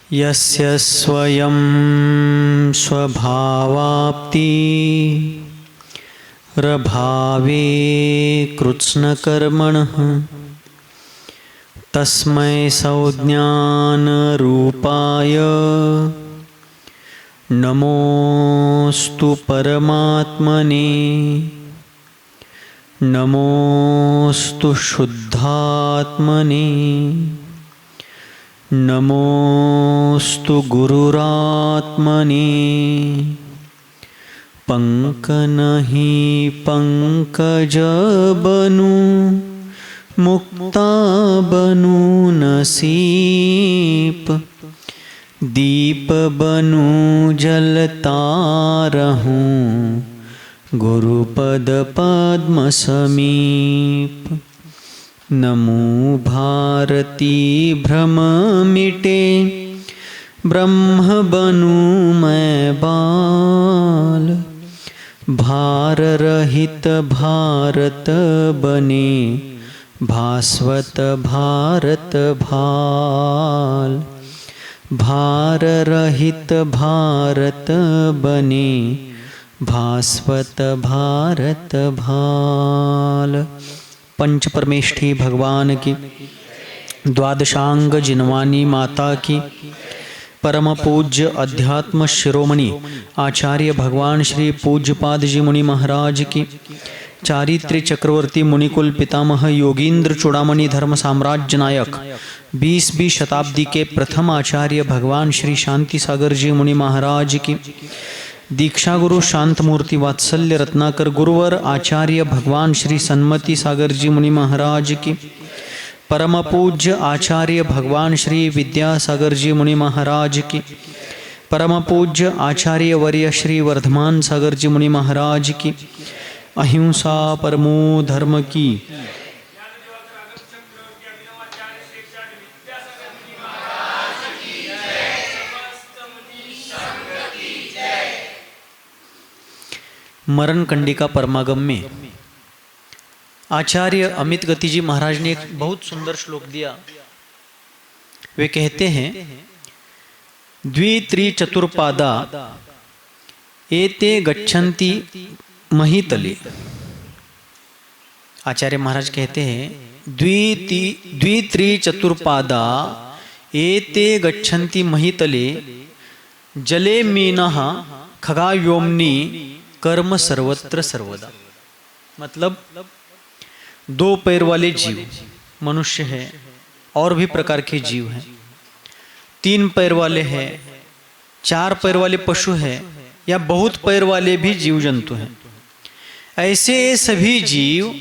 यस्य स्वयं स्वभावाप्ति रभावे कृत्स्नकर्मणः तस्मै संज्ञानरूपाय नमोस्तु परमात्मने। नमोस्तु शुद्धात्मने। नमोस्तु गुरुरात्मने। पंकनहि पंकज बनु मुक्ता बनु नसीप दीप बनु जलता रहूं गुरुपद पद्म समीप। नमो भारती भ्रम मिटे ब्रह्म बनु मैं बाल भार रहित भारत बने भास्वत भारत भाल। भार रहित भारत बने भास्वत भारत भाल। पंच परमेष्ठी भगवान की, द्वादशांग जिनवानी माता की, परम पूज्य अध्यात्म शिरोमणि आचार्य भगवान श्री पूज्यपाद जी मुनि महाराज की, चारित्र्य चक्रवर्ती मुनिकुल पितामह योगींद्र चूड़ामणि धर्म साम्राज्य नायक 20वीं शताब्दी के प्रथम आचार्य भगवान श्री शांति सागर जी मुनि महाराज की, दीक्षा गुरु शांत मूर्ति वात्सल्य रत्नाकर गुरुवर आचार्य भगवान श्री सन्मति सागर जी मुनि महाराज की, परम पूज्य आचार्य भगवान श्री विद्यासागर जी मुनि महाराज की, परम पूज्य आचार्य वर्य श्री वर्धमान सागर जी मुनि महाराज की, अहिंसा परमो धर्म की, मरण कंडिका परमागम में आचार्य अमित गति जी महाराज ने एक बहुत सुंदर श्लोक दिया। वे कहते हैं, द्वित्री चतुर्पादा एते गच्छन्ति महीतले। आचार्य महाराज कहते हैं, द्वित्री चतुर्पादा एते गच्छन्ति महीतले जले मीनः खगा व्योम्नि कर्म सर्वत्र सर्वदा। मतलब दो पैर वाले जीव मनुष्य है और भी प्रकार के जीव हैं, 3 पैर वाले हैं, 4 पैर वाले पशु हैं या बहुत पैर वाले भी जीव जंतु हैं। ऐसे सभी जीव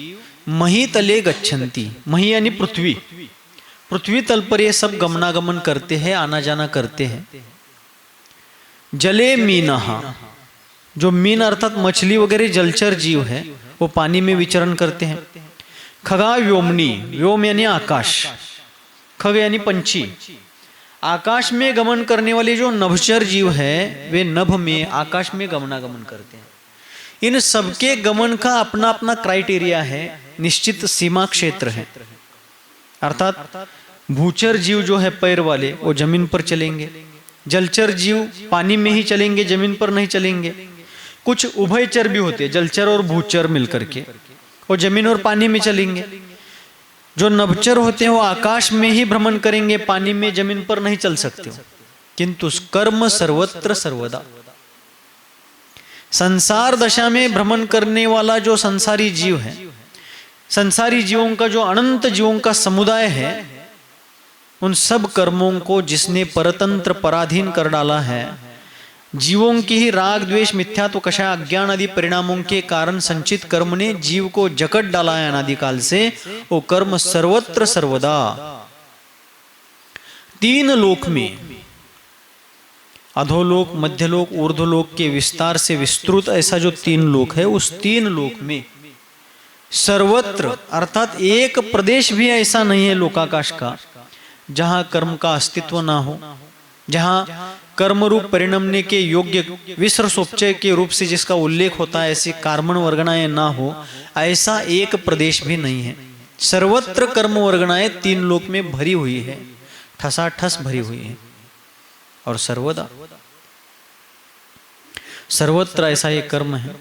मही तले गच्छन्ति। मही यानी पृथ्वी, पृथ्वी तल पर ये सब गमनागमन करते हैं, आना जाना करते हैं। जले मीनः, जो मीन अर्थात मछली वगैरह जलचर जीव है वो पानी में विचरण करते हैं। खगा व्योमनी, व्योम यानी आकाश, खग यानी पंछी। आकाश में गमन करने वाले जो नभचर जीव है वे नभ में आकाश में गमनागमन करते हैं। इन सबके गमन का अपना अपना क्राइटेरिया है, निश्चित सीमा क्षेत्र है। अर्थात भूचर जीव जो है पैर वाले वो जमीन पर चलेंगे, जलचर जीव पानी में ही चलेंगे, जमीन पर नहीं चलेंगे। कुछ उभयचर भी होते हैं, जलचर और भूचर मिलकर के वो जमीन और पानी में चलेंगे। जो नभचर होते हैं वो आकाश में ही भ्रमण करेंगे, पानी में जमीन पर नहीं चल सकते। किंतु कर्म सर्वत्र सर्वदा, संसार दशा में भ्रमण करने वाला जो संसारी जीव है, संसारी जीवों का जो अनंत जीवों का समुदाय है, उन सब कर्मों को जिसने परतंत्र पराधीन कर डाला है, जीवों की ही राग द्वेष मिथ्यात्व कषाय अज्ञान आदि परिणामों के कारण संचित कर्म ने जीव को जकड़ डाला है अनादिकाल से, वो कर्म सर्वत्र सर्वदा 3 लोक में, अधोलोक, मध्यलोक, ऊर्ध्वलोक के विस्तार से विस्तृत ऐसा जो 3 लोक है, उस 3 लोक में सर्वत्र अर्थात एक प्रदेश भी ऐसा नहीं है लोकाकाश का जहां कर्म का अस्तित्व ना हो, जहां कर्म रूप परिणमने के योग्य विसर्गोपचय के रूप से जिसका उल्लेख होता है, ऐसी कार्मण वर्गणाएं ना हो, ऐसा एक प्रदेश भी नहीं है। सर्वत्र कर्म वर्गणाएं 3 लोक में भरी हुई है, ठसाठस भरी हुई है। और सर्वदा, सर्वत्र ऐसा ये कर्म है।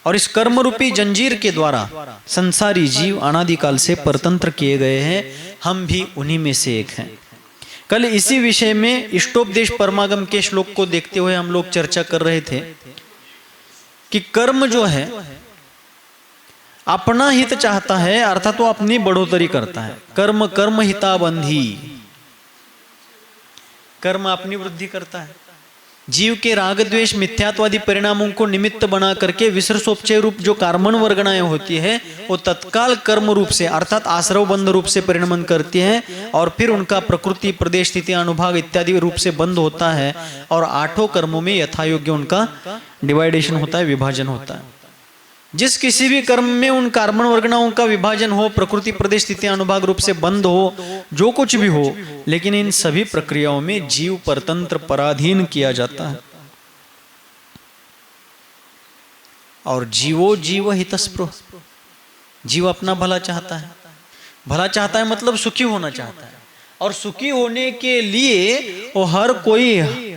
और इस कर्म रूपी जंजीर के द्वारा संसारी जीव अनादिकाल से परतंत्र किए गए हैं। हम भी उन्हीं में से एक हैं। कल इसी विषय में इष्टोपदेश परमागम के श्लोक को देखते हुए हम लोग चर्चा कर रहे थे कि कर्म जो है अपना हित चाहता है, अर्थात वो अपनी बढ़ोतरी करता है। कर्म कर्म हिताबंधी, कर्म अपनी वृद्धि करता है। जीव के राग द्वेष मिथ्यात्वादी परिणामों को निमित्त बना करके विसर्षोपचय रूप जो कार्मण वर्गणाएं होती है वो तत्काल कर्म रूप से अर्थात आश्रव बंध रूप से परिणमन करती है और फिर उनका प्रकृति प्रदेश स्थिति अनुभाग इत्यादि रूप से बंद होता है और आठों कर्मों में यथायोग्य उनका डिवाइडेशन होता है, विभाजन होता है। जिस किसी भी कर्म में उन कार्बन वर्गणाओं का विभाजन हो, प्रकृति प्रदेश स्थिति अनुभाग रूप से बंद हो, जो कुछ भी हो, लेकिन इन सभी प्रक्रियाओं में जीव परतंत्र पराधीन किया जाता है। और जीवो जीव हितस्पृह, जीव अपना भला चाहता है। भला चाहता है मतलब सुखी होना चाहता है, और सुखी होने के लिए वो हर कोई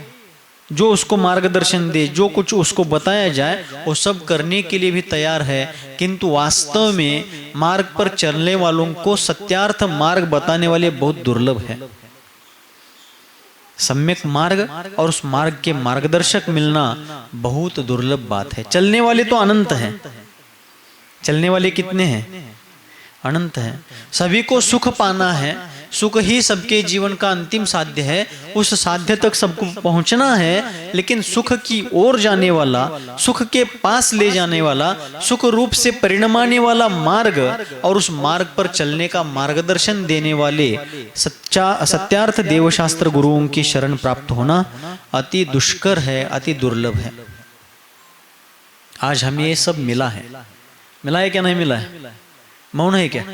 जो उसको मार्गदर्शन दे, जो कुछ उसको बताया जाए, वो सब करने के लिए भी तैयार है। किंतु वास्तव में मार्ग पर चलने वालों को सत्यार्थ मार्ग बताने वाले बहुत दुर्लभ है। सम्यक मार्ग और उस मार्ग के मार्गदर्शक मिलना बहुत दुर्लभ बात है। चलने वाले तो अनंत हैं, चलने वाले कितने हैं? अनंत हैं। सभी को सुख पाना है, सुख ही सबके जीवन का अंतिम साध्य है, उस साध्य तक सबको पहुंचना है। लेकिन सुख की ओर जाने वाला, सुख के पास ले जाने वाला, सुख रूप से परिणमाने वाला मार्ग और उस मार्ग पर चलने का मार्गदर्शन देने वाले सत्यार्थ देवशास्त्र गुरुओं की शरण प्राप्त होना अति दुष्कर है, अति दुर्लभ है। आज हमें ये सब मिला है। मिला है क्या नहीं मिला है? मौन है क्या?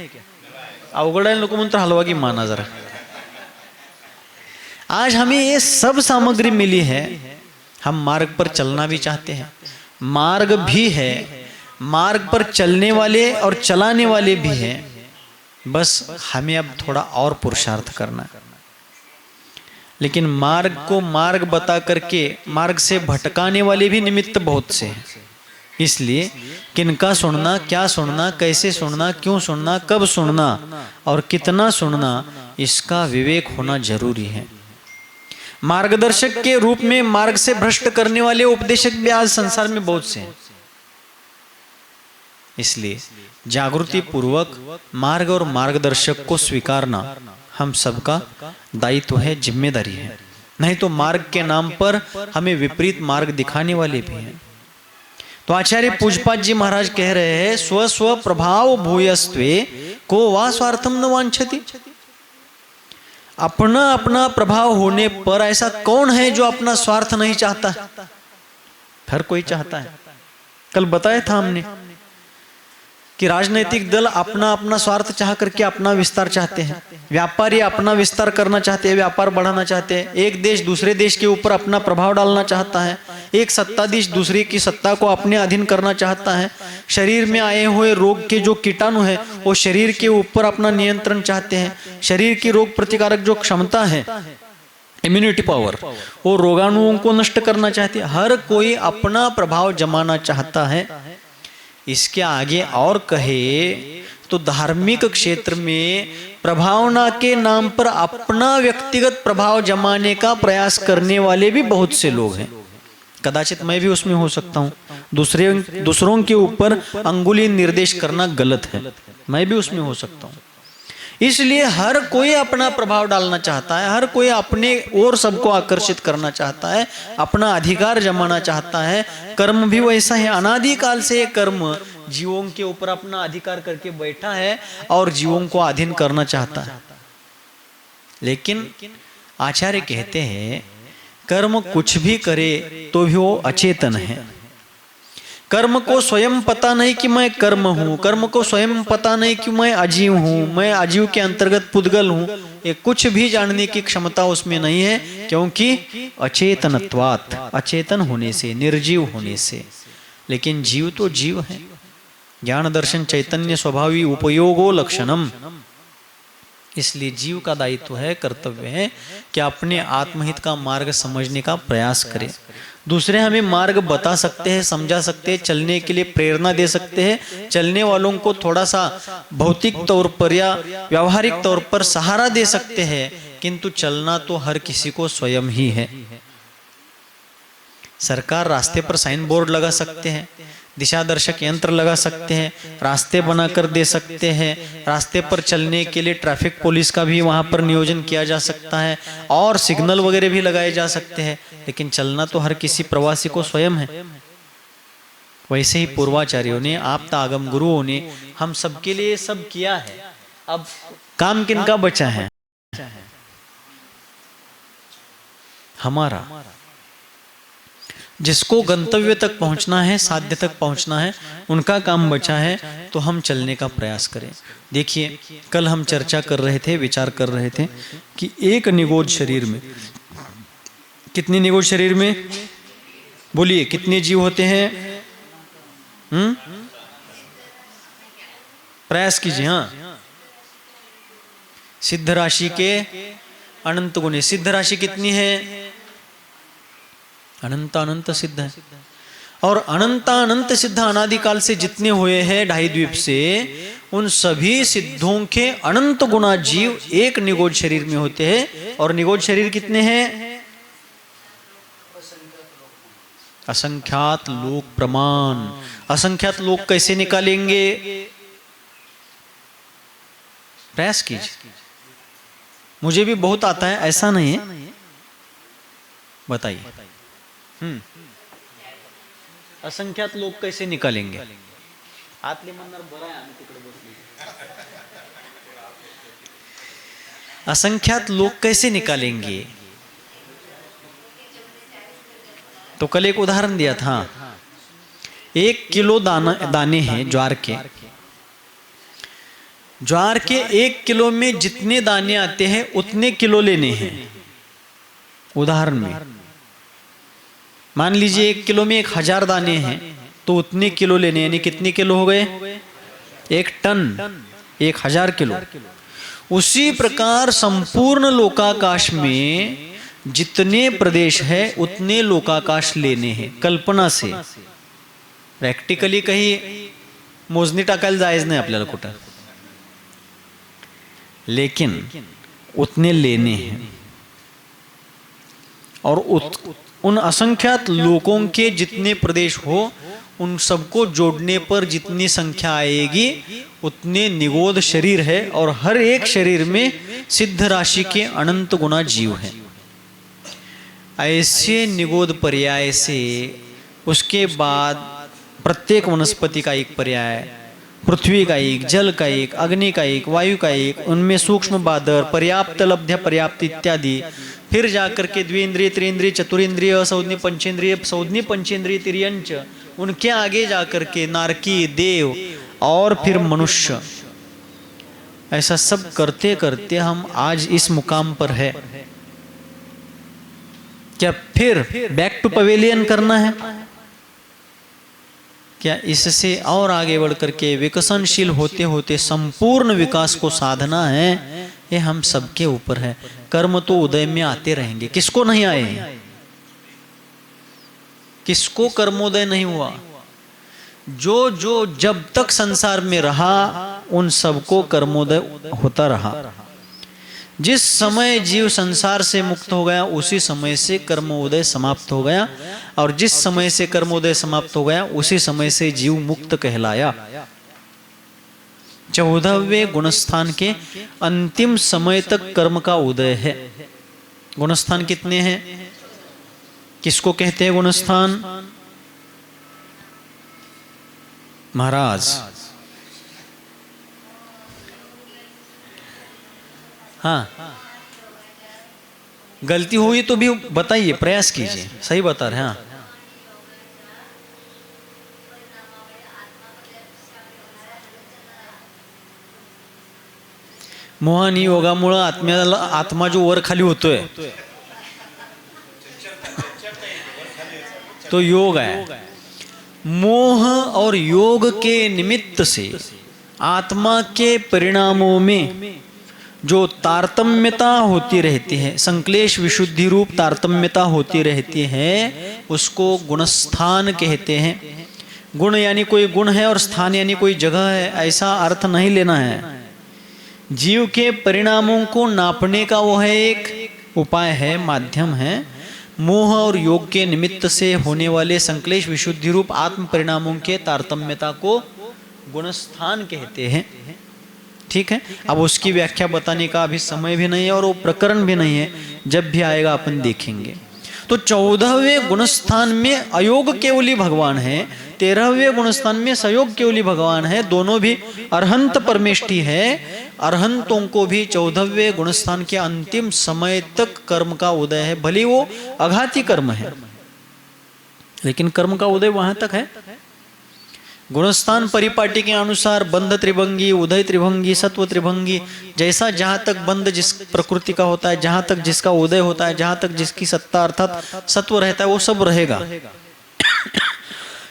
अवघड आहे लोक म्हणतो हलवा की माना जरा। आज हमें ये सब सामग्री मिली है, हम मार्ग पर चलना भी चाहते हैं, मार्ग भी है, मार्ग पर चलने वाले और चलाने वाले भी हैं। बस हमें अब थोड़ा और पुरुषार्थ करना है। लेकिन मार्ग को मार्ग बता करके मार्ग से भटकाने वाले भी निमित्त बहुत से हैं। इसलिए किनका सुनना, क्या सुनना, कैसे सुनना, क्यों सुनना, कब सुनना और कितना सुनना, इसका विवेक होना जरूरी है। मार्गदर्शक के रूप में मार्ग से भ्रष्ट करने वाले उपदेशक भी आज संसार में बहुत से हैं। इसलिए जागृति पूर्वक मार्ग और मार्गदर्शक को स्वीकारना हम सबका दायित्व है, जिम्मेदारी है। नहीं तो मार्ग के नाम पर हमें विपरीत मार्ग दिखाने वाले भी हैं। तो आचार्य पूजपाद जी महाराज कह रहे हैं, स्व स्व प्रभाव भूयस्त्वे को वा स्वार्थम न वांछति। अपना अपना प्रभाव होने पर ऐसा कौन है जो अपना स्वार्थ नहीं चाहता? हर कोई चाहता है। कल बताया था हमने कि राजनीतिक दल अपना अपना स्वार्थ चाह करके अपना विस्तार चाहते हैं, व्यापारी अपना विस्तार करना चाहते हैं, व्यापार बढ़ाना चाहते हैं, एक देश दूसरे देश के ऊपर अपना प्रभाव डालना चाहता है, एक सत्ताधीश दूसरे की सत्ता को अपने अधीन करना चाहता है, शरीर में आए हुए रोग के जो कीटाणु है वो शरीर के ऊपर अपना नियंत्रण चाहते हैं, शरीर की रोग प्रतिकारक जो क्षमता है, इम्यूनिटी पावर, वो रोगाणुओं को नष्ट करना चाहते हैं। हर कोई अपना प्रभाव जमाना चाहता है। इसके आगे और कहे तो धार्मिक क्षेत्र में प्रभावना के नाम पर अपना व्यक्तिगत प्रभाव जमाने का प्रयास करने वाले भी बहुत से लोग हैं। कदाचित मैं भी उसमें हो सकता हूँ। दूसरों के ऊपर अंगुली निर्देश करना गलत है, मैं भी उसमें हो सकता हूँ। इसलिए हर कोई अपना प्रभाव डालना चाहता है, हर कोई अपने ओर सबको आकर्षित करना चाहता है, अपना अधिकार जमाना चाहता है। कर्म भी वैसा है, अनादिकाल से ये कर्म जीवों के ऊपर अपना अधिकार करके बैठा है और जीवों को अधीन करना चाहता है। लेकिन आचार्य कहते हैं कर्म कुछ भी करे तो भी वो अचेतन है। कर्म को स्वयं पता नहीं कि मैं कर्म हूँ, कर्म को स्वयं पता नहीं कि मैं अजीव हूँ, मैं अजीव के अंतर्गत पुद्गल हूँ, ये कुछ भी जानने की क्षमता उसमें नहीं है। क्योंकि अचेतनत्वात्, अचेतन होने से, निर्जीव होने से। लेकिन जीव तो जीव है। ज्ञान दर्शन चैतन्य स्वभावी उपयोगो लक्षणम, इसलिए जीव का दायित्व है, कर्तव्य है कि अपने आत्महित का मार्ग समझने का प्रयास करे। दूसरे हमें मार्ग बता सकते हैं, समझा सकते हैं, चलने के लिए प्रेरणा दे सकते हैं, चलने वालों को थोड़ा सा भौतिक तौर पर या व्यावहारिक तौर पर सहारा दे सकते हैं, किंतु चलना तो हर किसी को स्वयं ही है। सरकार रास्ते पर साइन बोर्ड लगा सकते हैं, दिशा दर्शक यंत्र लगा सकते हैं, रास्ते बनाकर दे सकते हैं, रास्ते पर चलने के लिए ट्रैफिक पुलिस का भी वहां पर नियोजन किया जा सकता है और सिग्नल वगैरह भी लगाए जा सकते हैं, लेकिन चलना तो हर किसी प्रवासी को स्वयं है। वैसे ही पूर्वाचार्यों ने, आप आगम गुरुओं ने हम सबके लिए सब किया है। अब काम किनका बचा है? हमारा। जिसको गंतव्य तक पहुंचना है, साध्य तक पहुंचना है, उनका काम बचा है, तो हम चलने का प्रयास करें। देखिए, कल हम चर्चा कर रहे थे, विचार कर रहे थे कि एक निगोद शरीर में कितने निगोद शरीर में, बोलिए कितने जीव होते हैं? प्रयास कीजिए। हाँ, सिद्ध राशि के अनंत गुणे। सिद्ध राशि कितनी है? अनंत अनंत सिद्ध है। और अनंत अनंत सिद्ध अनादिकाल से जितने हुए हैं ढाई द्वीप से, उन सभी सिद्धों के अनंत गुणा जीव एक निगोद शरीर में होते हैं। और निगोद शरीर कितने हैं? असंख्यात लोक प्रमाण। असंख्यात लोक कैसे निकालेंगे? प्रयास कीजिए। मुझे भी बहुत आता है, ऐसा नहीं है, बताइए। असंख्यात लोक कैसे निकालेंगे? असंख्यात लोक कैसे निकालेंगे? तो कल एक उदाहरण दिया था। 1 किलो दाने हैं ज्वार के। ज्वार के 1 किलो में जितने दाने आते हैं उतने किलो लेने हैं। उदाहरण में मान लीजिए 1 किलो में 1000 दाने हैं, तो उतने किलो लेने, यानी कितने किलो हो गए? 1 टन, 1000 किलो। उसी प्रकार संपूर्ण लोकाकाश में जितने प्रदेश है उतने लोकाकाश लेने हैं, कल्पना से। प्रॅक्टिकली काही मोजणी टाकायला जायच नाही आपल्याला कुठं, लेकिन उतने लेने हैं। और उन असंख्यात लोगों के जितने प्रदेश हो, उन सबको जोड़ने पर जितनी संख्या आएगी उतने निगोद शरीर है। और हर एक शरीर में सिद्ध राशि के अनंत गुना जीव है। ऐसे निगोद पर्याय से उसके बाद प्रत्येक वनस्पति का एक पर्याय, पृथ्वी का एक, जल का एक, अग्नि का एक, वायु का एक, उनमें सूक्ष्म बादर, पर्याप्त, लब्ध्य, पर्याप्त इत्यादि। फिर जाकर के द्विंद्रिय, त्रिंद्रिय, चतुरिंद्रिय, असंज्ञ पंचेंद्रिय, संज्ञ पंचेंद्रिय, तिर्यंच, उनके आगे जाकर के नारकी, देव और फिर मनुष्य। ऐसा सब करते करते हम आज इस मुकाम पर है। क्या फिर बैक टू पवेलियन करना है? क्या इससे और आगे बढ़ करके विकसनशील होते होते संपूर्ण विकास को साधना है? ये हम सबके ऊपर है। कर्म तो उदय में आते रहेंगे, किसको नहीं आए हैं? किसको कर्मोदय नहीं हुआ? जो जो जब तक संसार में रहा उन सबको कर्मोदय होता रहा। जिस समय जीव संसार से मुक्त हो गया उसी समय से कर्मोदय समाप्त हो गया, और जिस समय से कर्मोदय समाप्त हो गया उसी समय से जीव मुक्त कहलाया। 14वें गुणस्थान के अंतिम समय तक कर्म का उदय है। गुणस्थान कितने हैं? किसको कहते हैं गुणस्थान? महाराज, हाँ, गलती हुई तो भी बताइए, प्रयास कीजिए, सही बता रहे हैं। हाँ, मोहन योगामुळे आत्मा जो वर खाली होतोय तो योग है। मोह और योग के निमित्त से आत्मा के परिणामों में जो तारतम्यता होती रहती है, संक्लेश विशुद्धि रूप तारतम्यता होती रहती है, उसको गुणस्थान कहते हैं। गुण यानी कोई गुण है और स्थान यानी कोई जगह है, ऐसा अर्थ नहीं लेना है। जीव के परिणामों को नापने का वो है एक उपाय है, माध्यम है। मोह और योग के निमित्त से होने वाले संक्लेश विशुद्धि रूप आत्म परिणामों के तारतम्यता को गुणस्थान कहते हैं। ठीक है, अब उसकी व्याख्या बताने का अभी समय भी नहीं है और वो प्रकरण भी नहीं है, जब भी आएगा अपन देखेंगे। तो 14वें गुणस्थान में अयोग केवली भगवान है, 13वें गुणस्थान में सयोग केवली भगवान है। दोनों भी अरहंत परमेष्टि है। अरहंतों को भी 14वें गुणस्थान के अंतिम समय तक कर्म का उदय है, भले वो अघाती कर्म है, लेकिन कर्म का उदय वहां तक है। गुणस्थान परिपाटी के अनुसार बंध त्रिभंगी, उदय त्रिभंगी, सत्व त्रिभंगी, जैसा जहां तक बंध जिस प्रकृति का होता है, जहां तक जिसका उदय होता है, जहां तक जिसकी सत्ता अर्थात सत्व रहता है, वो सब रहेगा।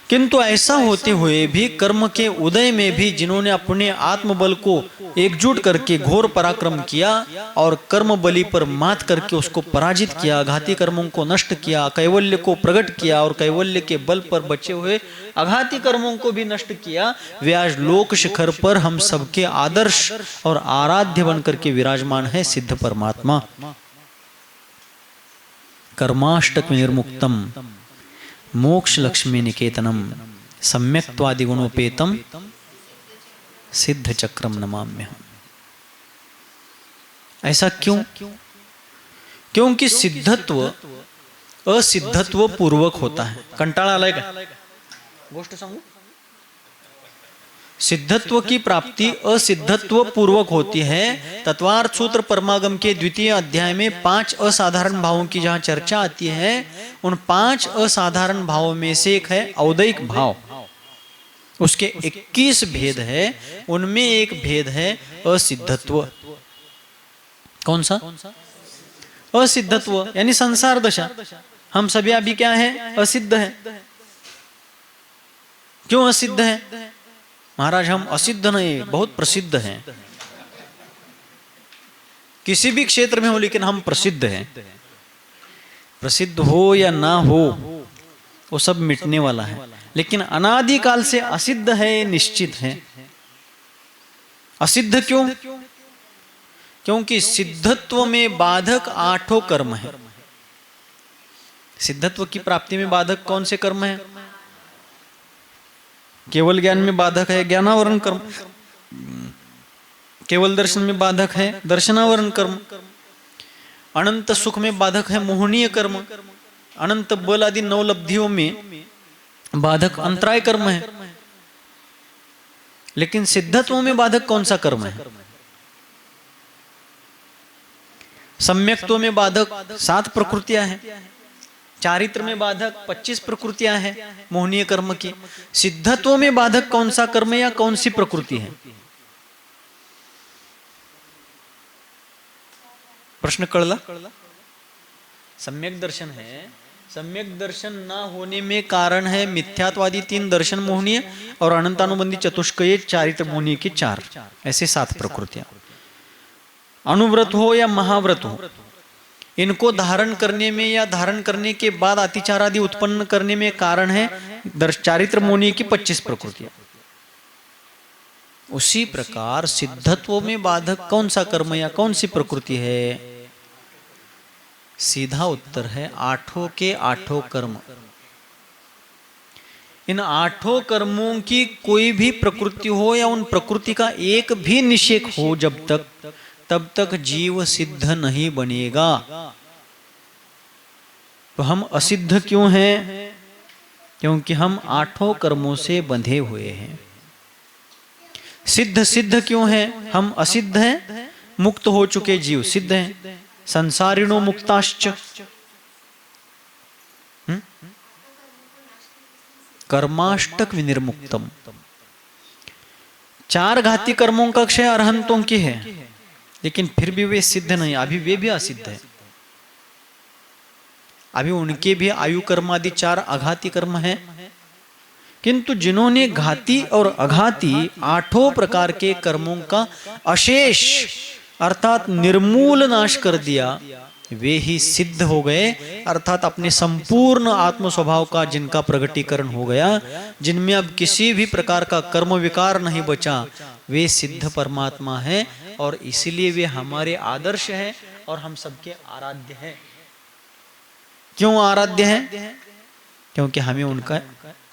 किंतु ऐसा होते हुए भी कर्म के उदय में भी जिन्होंने अपने आत्मबल को एकजुट करके घोर पराक्रम किया और कर्म बलि पर मात करके उसको पराजित किया, घाती कर्मों को नष्ट किया, कैवल्य को प्रकट किया और कैवल्य के बल पर बचे हुए अघाती कर्मों को भी नष्ट किया, वे आज लोक शिखर पर हम सबके आदर्श और आराध्य बनकर के विराजमान है सिद्ध परमात्मा। कर्माष्टक निर्मुक्तम मोक्ष लक्ष्मी निकेतनम सम्यक्त्वादि गुणोपेतम सिद्ध चक्रम नमाम्यहम्। ऐसा क्यों? क्योंकि सिद्धत्व असिद्धत्व पूर्वक होता है। कंटाळा आलाय का गोष्ट सांगू? सिद्धत्व की प्राप्ति असिद्धत्व पूर्वक होती है। तत्वार्थ सूत्र परमागम के द्वितीय अध्याय में 5 असाधारण भावों की जहां चर्चा आती है, उन 5 असाधारण भावों में से एक है औदैक भाव। उसके 21 भेद है, उनमें एक भेद है असिद्धत्व। कौन सा? असिद्धत्व यानी संसार दशा। हम सभी अभी क्या है? असिद्ध है। क्यों असिद्ध है? महाराज हम असिद्ध नहीं, बहुत प्रसिद्ध हैं। किसी भी क्षेत्र में हो, लेकिन हम प्रसिद्ध हैं। प्रसिद्ध हो या ना हो, वो सब मिटने वाला है, लेकिन अनादिकाल से असिद्ध है, निश्चित है। असिद्ध क्यों? क्योंकि सिद्धत्व में बाधक 8 कर्म है। सिद्धत्व की प्राप्ति में बाधक कौन से कर्म है? केवल ज्ञान में बाधक है ज्ञानावरण कर्म, केवल दर्शन में बाधक है दर्शनावरण कर्म, अनंत सुख में बाधक है मोहनीय कर्म, अनंत बल आदि 9 लब्धियों में बाधक अंतराय कर्म है। लेकिन सिद्धत्व में बाधक कौन सा कर्म है? सम्यक्त्व में बाधक 7 प्रकृतियां हैं, चारित्र में बाधक 25 प्रकृतियां हैं मोहनीय कर्म की। सिद्धत्व में बाधक कौन सा कर्म या कौन सी प्रकृति है? प्रश्न कळला? सम्यक दर्शन है। सम्यक दर्शन ना होने में कारण है मिथ्यात्वादी 3 दर्शन मोहनीय और अनंतानुबंधी चतुष्कय चारित्र मोहनीय की 4, ऐसे 7 प्रकृतियां। अनुव्रत हो या महाव्रत हो, इनको धारण करने में या धारण करने के बाद अतिचार आदि उत्पन्न करने में कारण है चारित्र मोहनीय की 25 प्रकृतियां। उसी प्रकार सिद्धत्व में बाधक कौन सा कर्म या कौन सी प्रकृति है? सीधा उत्तर है 8 के 8 कर्म। इन 8 कर्मों की कोई भी प्रकृति हो या उन प्रकृति का एक भी निषेध हो, जब तक तब तक जीव सिद्ध नहीं बनेगा। तो हम असिद्ध क्यों हैं? क्योंकि हम 8 कर्मों से बंधे हुए हैं। सिद्ध सिद्ध क्यों हैं? हम असिद्ध हैं, मुक्त हो चुके जीव सिद्ध हैं। संसारिणो मुक्ताश्च कर्माष्टक विनिर्मुक्तम। 4 घाती कर्मों का क्षय अरहंतों की है, लेकिन फिर भी वे सिद्ध नहीं, अभी वे भी असिद्ध है। अभी उनके भी आयु कर्म आदि 4 अघाती कर्म है। किंतु जिन्होंने घाती और अघाती 8 प्रकार के कर्मों का अशेष अर्थात निर्मूल नाश कर दिया, वे ही सिद्ध हो गए। अर्थात अपने संपूर्ण आत्म स्वभाव का जिनका प्रगटीकरण हो गया, जिनमें अब किसी भी प्रकार का कर्म विकार नहीं बचा, वे सिद्ध परमात्मा है। और इसीलिए वे हमारे आदर्श है और हम सबके आराध्य हैं। क्यों आराध्य हैं? क्योंकि हमें उनका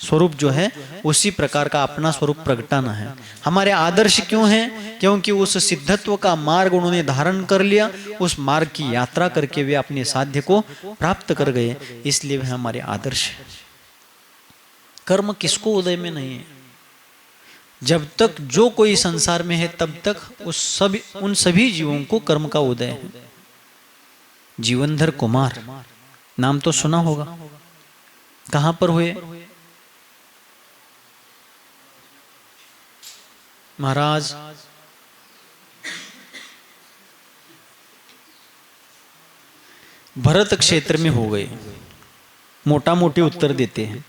स्वरूप जो है उसी प्रकार का अपना स्वरूप प्रगटाना है। हमारे आदर्श क्यों हैं? क्योंकि उस सिद्धत्व का मार्ग उन्होंने धारण कर लिया, उस मार्ग की यात्रा करके वे अपने साध्य को प्राप्त कर गए, इसलिए वे हमारे आदर्श है। कर्म किसको उदय में नहीं है? जब तक जो कोई संसार में है तब तक उन सभी जीवों को कर्म का उदय है। जीवनधर कुमार नाम तो सुना होगा, कहां पर हुए? महाराज भरत क्षेत्र में हो गए। मोटा मोटी उत्तर देते हैं,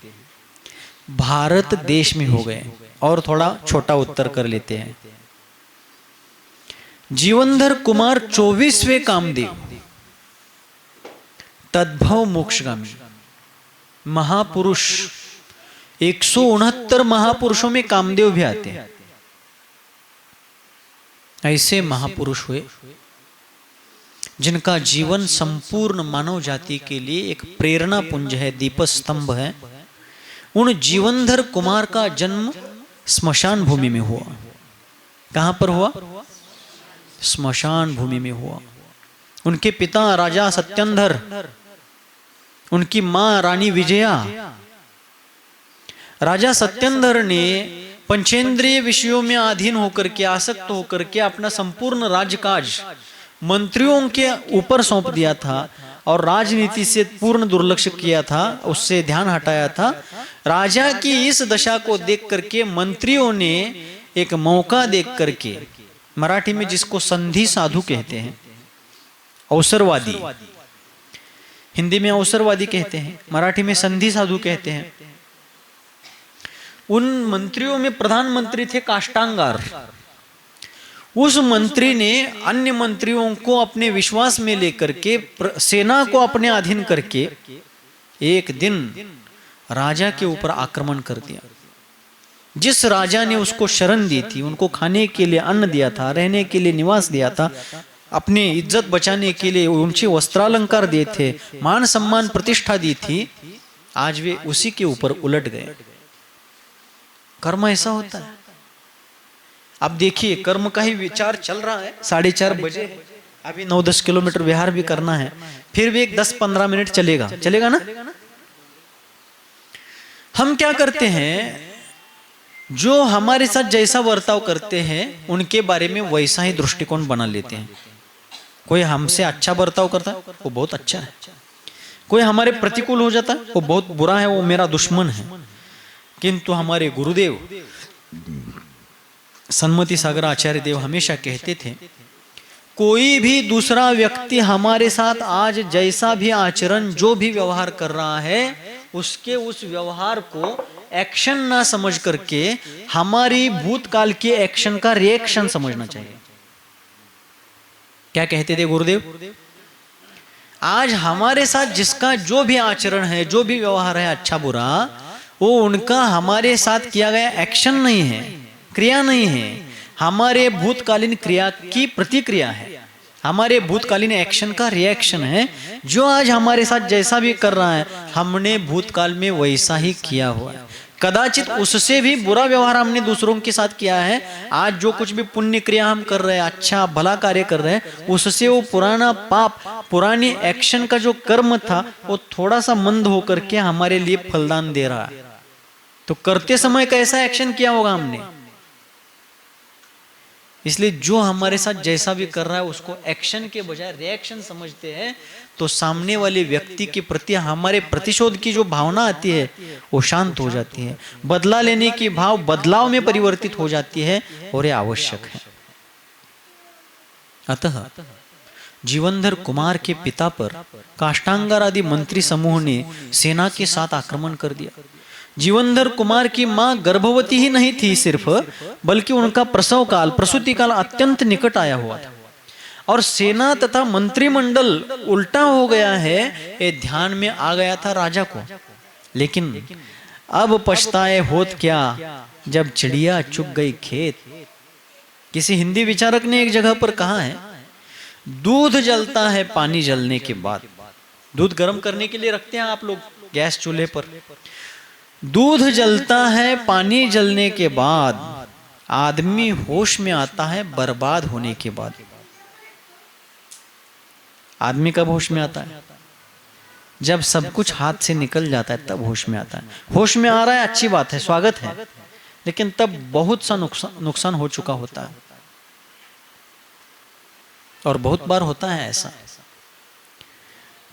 भारत देश में हो गए, और थोड़ा छोटा उत्तर कर लेते हैं। जीवनधर कुमार 24वें कामदेव, तद्भव मोक्षगामी महापुरुष। 169 महापुरुषों में कामदेव भी आते हैं। ऐसे महापुरुष हुए जिनका जीवन संपूर्ण मानव जाति के लिए एक प्रेरणा पुंज है, दीपस्तंभ है। उन जीवनधर कुमार का जन्म स्मशान भूमि में हुआ। कहां पर हुआ? स्मशान भूमि में हुआ। उनके पिता राजा सत्यंधर, उनकी मां रानी विजया। राजा सत्यंधर ने पंचेंद्रिय विषयों में अधीन होकर के, आसक्त होकर के अपना संपूर्ण राजकाज मंत्रियों के ऊपर सौंप दिया था और राजनीति से पूर्ण दुर्लक्ष्य किया था, उससे ध्यान हटाया था। राजा की इस दशा को देख करके मंत्रियों ने एक मौका देख करके, मराठी में जिसको संधि साधु कहते हैं, अवसरवादी, हिंदी में अवसरवादी कहते हैं, मराठी में संधि साधु कहते हैं। उन मंत्रियों में प्रधानमंत्री थे काष्टांगार। उस मंत्री ने अन्य मंत्रियों को अपने विश्वास में लेकर के, सेना को अपने अधीन करके, एक दिन राजा के ऊपर आक्रमण कर दिया। जिस राजा ने उसको शरण दी थी, उनको खाने के लिए अन्न दिया था, रहने के लिए निवास दिया था, अपनी इज्जत बचाने के लिए ऊंचे वस्त्रालंकार दिए थे, मान सम्मान प्रतिष्ठा दी थी, आज वे उसी के ऊपर उलट गए। कर्म ऐसा होता है। अब देखिए, कर्म का ही विचार चल रहा है। 4:30 बजे, अभी 9-10 किलोमीटर विहार भी करना है, फिर भी एक 10-15 मिनट चलेगा ना। हम क्या करते हैं, जो हमारे साथ जैसा बर्ताव करते हैं उनके बारे में वैसा ही दृष्टिकोण बना लेते हैं। कोई हमसे अच्छा बर्ताव करता है, वो बहुत अच्छा है। कोई हमारे प्रतिकूल हो जाता है, वो बहुत बुरा है, वो मेरा दुश्मन है। किंतु हमारे गुरुदेव सन्मति सागर आचार्य देव हमेशा कहते थे, कोई भी दूसरा व्यक्ति हमारे साथ आज जैसा भी आचरण, जो भी व्यवहार कर रहा है, उसके उस व्यवहार को एक्शन ना समझ करके हमारी भूतकाल के एक्शन का रिएक्शन समझना चाहिए। क्या कहते थे गुरुदेव? आज हमारे साथ जिसका जो भी आचरण है, जो भी व्यवहार है, अच्छा बुरा, वो उनका हमारे साथ किया गया एक्शन नहीं है, क्रिया नहीं है, हमारे भूतकालीन क्रिया की प्रतिक्रिया है, हमारे भूतकालीन एक्शन का रिएक्शन है। जो आज हमारे साथ जैसा भी कर रहा है, हमने भूतकाल में वैसा ही किया हुआ है। कदाचित उससे भी बुरा व्यवहार हमने दूसरों के साथ किया है। आज जो कुछ भी पुण्य क्रिया हम कर रहे हैं, अच्छा भला कार्य कर रहे हैं, उससे वो पुराना पाप, पुरानी एक्शन का जो कर्म था, वो थोड़ा सा मंद होकर के हमारे लिए फलदान दे रहा है। तो करते समय कैसा एक्शन किया होगा हमने? इसलिए जो हमारे साथ जैसा भी कर रहा है उसको एक्शन के बजाय रिएक्शन समझते हैं, तो सामने वाले व्यक्ति के प्रति हमारे प्रतिशोध की जो भावना आती है वो शांत हो जाती है। बदला लेने की भाव बदलाव में परिवर्तित हो जाती है, और ये आवश्यक है। अतः जीवनधर कुमार के पिता पर काष्टांगार आदि मंत्री समूह ने सेना के साथ आक्रमण कर दिया। जीवनधर कुमार की मां गर्भवती ही नहीं थी सिर्फ, बल्कि उनका प्रसव काल, प्रसूति काल अत्यंत निकट आया हुआ था। और सेना तथा मंत्रिमंडल उल्टा हो गया है, ये ध्यान में आ गया था राजा को। लेकिन अब पछताए होत क्या, जब चिड़िया चुग गई खेत। किसी हिंदी विचारक ने एक जगह पर कहा है, दूध जलता है पानी जलने के बाद। दूध गर्म करने के लिए रखते हैं आप लोग गैस चूल्हे पर। दूध जलता है पानी जलने के बाद, आदमी होश में आता है बर्बाद होने के बाद। आदमी कब होश में आता है? जब सब कुछ हाथ से निकल जाता है तब होश में आता है। होश में आ रहा है, अच्छी बात है, स्वागत है, लेकिन तब बहुत सा नुकसान हो चुका होता है। और बहुत बार होता है ऐसा।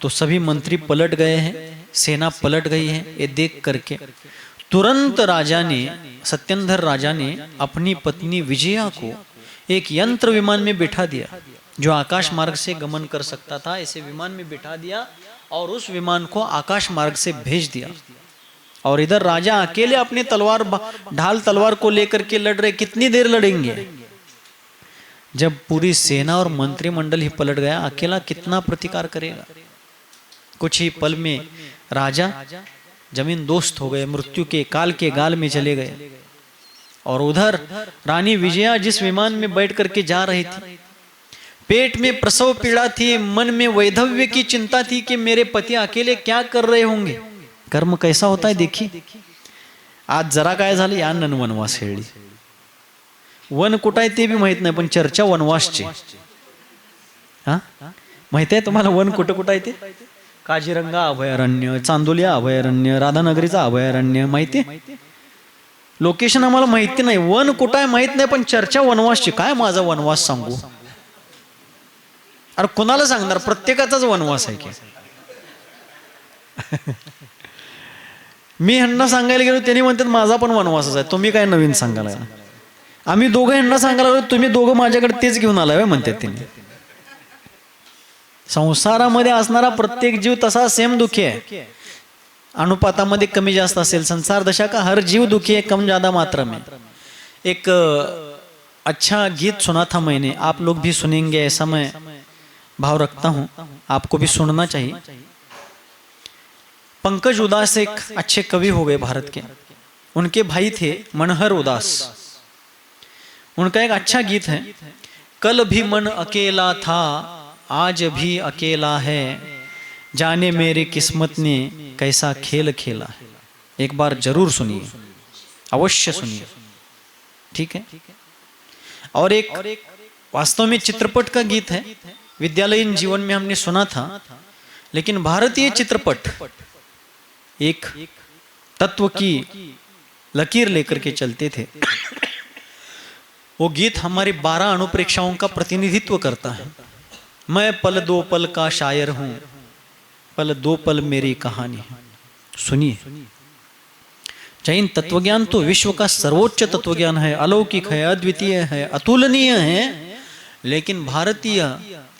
तो सभी मंत्री पलट गए हैं, सेना पलट गई है। ये देख करके तुरंत राजा ने, सत्येंद्र राजा ने अपनी पत्नी विजया को एक यंत्र विमान में बिठा दिया, जो आकाश मार्ग से गमन कर सकता था। ऐसे विमान में बिठा दिया और उस विमान को आकाश मार्ग से भेज दिया। और इधर राजा अकेले अपने ढाल तलवार को लेकर के लड़ रहे। कितनी देर लड़ेंगे? जब पूरी सेना और मंत्रिमंडल ही पलट गया, अकेला कितना प्रतिकार करेगा? कुछ ही पल में राजा जमीन दोस्त हो गए, मृत्यु के काल के गाल में चले गए। और उधर रानी विजया जिस विमान में बैठ करके जा रही थी, पेट में प्रसव पीड़ा थी, मन में वैधव्य की चिंता थी कि मेरे पति अकेले क्या कर रहे होंगे। कर्म कैसा होता है देखिए। आज जरा काय झालं, या नन वनवास हेळली। वन कुठं आहे ते भी माहित नाही, पण चर्चा वनवासची। हा, माहित आहे तुम्हाला वन कुठं कुठं आहे ते? काजीरंगा अभयारण्य, चांदोलिया अभयारण्य, राधानगरीचा अभयारण्य, माहिती? लोकेशन आम्हाला माहिती नाही, वन कुठं आहे माहित नाही, पण चर्चा वनवासची। काय माझा वनवास सांगू? अरे कोणाला सांगणार? प्रत्येकाचाच वनवास आहे की। मी ह्यांना सांगायला गेलो, त्यांनी म्हणतात माझा पण वनवासच आहे, तुम्ही काय नवीन सांगायला? आम्ही दोघं ह्यांना सांगायला गेलो, तुम्ही दोघं माझ्याकडे तेच घेऊन आलाय म्हणतात त्यांनी। संसारामध्ये असणारा प्रत्येक जीव तसा सेम दुखी आहे। अनुपातामध्ये कमी जास्त असेल। संसार दशा का हर जीव दुखी है, कम ज्यादा मात्रा में। एक अच्छा गीत सुना था मैंने, आप लोग भी सुनेंगे ऐसा मैं भाव रखता हूं, आपको भी सुनना चाहिए। पंकज उदास एक अच्छे कवि हो गए भारत के। उनके भाई थे मनहर उदास। उनका एक अच्छा गीत है, कल भी मन अकेला था आज भी अकेला है, जाने मेरी किस्मत ने कैसा खेल खेला है। एक बार जरूर सुनिए, अवश्य सुनिए, ठीक है। और एक वास्तव में चित्रपट का गीत है, विद्यालयीन जीवन में हमने सुना था, लेकिन भारतीय चित्रपट एक तत्व की लकीर लेकर के चलते थे। वो गीत हमारी 12 अनुप्रेक्षाओं का प्रतिनिधित्व करता है। मैं पल दो पल का शायर हूं, पल दो पल मेरी कहानी है। सुनिए, जैन तत्वज्ञान तो विश्व का सर्वोच्च तत्वज्ञान है, अलौकिक है, अद्वितीय है, अतुलनीय है, लेकिन भारतीय